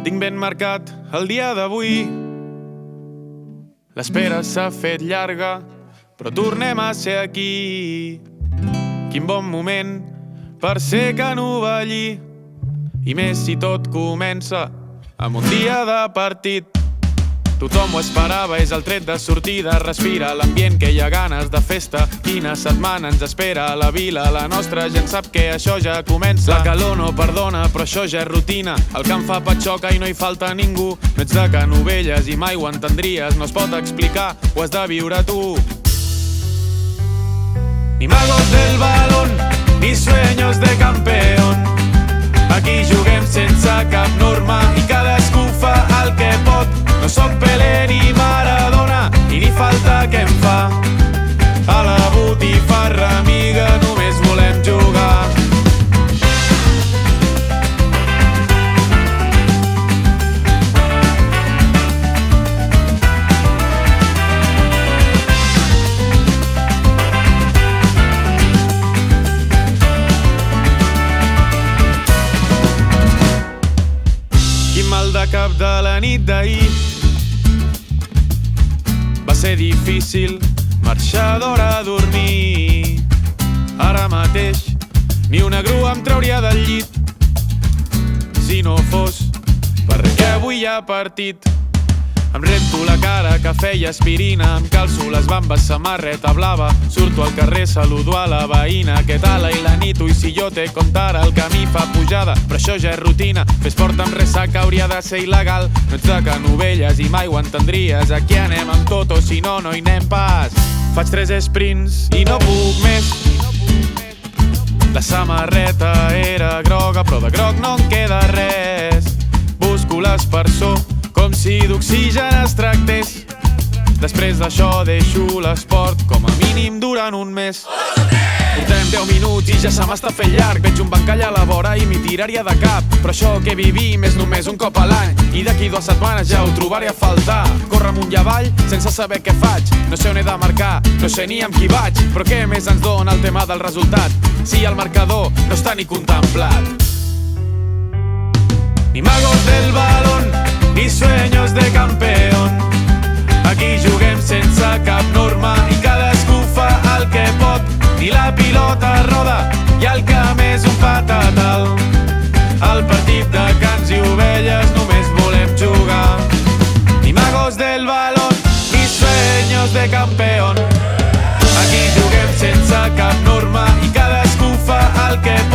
Tinc ben marcat el dia d'avui. L'espera s'ha fet llarga, però tornem a ser aquí. Quin bon moment per ser que novellí. I més si tot comença amb un dia de partit. Tothom ho esperava, és el tret de sortida. Respira l'ambient, que hi ha ganes de festa. Quina setmana ens espera a la vila. La nostra gent sap que això ja comença. La calor no perdona, però això ja és rutina. El camp fa patxoca i no hi falta ningú. No ets de Canovelles i mai ho entendries. No es pot explicar, ho has de viure tu. Ni magos del balón, ni sueños de campeón. Aquí juguem sense cap norma i cadascú fa el que pot. No soc Pelé ni Maradona i ni falta que em fa. A la botifarra, amiga, només volem jugar. Quin mal de cap de la nit d'ahir. Va ser difícil marxar d'hora a dormir. Ara mateix ni una grua em trauria del llit si no fos perquè avui hi ha partit. Em rento la cara, cafè i aspirina. Em calço les bambes, samarreta blava. Surto al carrer, saludo a la veïna. Què tal ahir la nit? Ui, si jo te contara. El camí fa pujada, però això ja és rutina. Fer esport amb ressaca hauria de ser il·legal. No ets de Canovelles i mai ho entendries. Aquí anem amb tot o si no, no hi anem pas. Faig 3 sprints i no puc més. La samarreta era groga, però de groc no en queda res. Busco l'aspersor com si d'oxigen es tractés. Després d'això deixo l'esport com a mínim durant un mes. Portem 10 minuts i ja se m'està fent llarg. Veig un bancall a la vora i m'hi tiraria de cap. Però això que vivim és només un cop a l'any. I d'aquí 2 setmanes ja ho trobaré a faltar. Córrer amunt i avall sense saber què faig. No sé on he de marcar, no sé ni amb qui vaig. Però què més ens dona el tema del resultat si el marcador no està ni contemplat? Ni magos del balón, ni sueños de campeón. Aquí juguem sense cap norma i cadascú fa el que pot. Ni la pilota roda i el camp és un patatal. Al partit de cans i ovelles només volem jugar. Ni magos del balón, ni sueños de campeón. Aquí juguem sense cap norma i cadascú fa el que pot.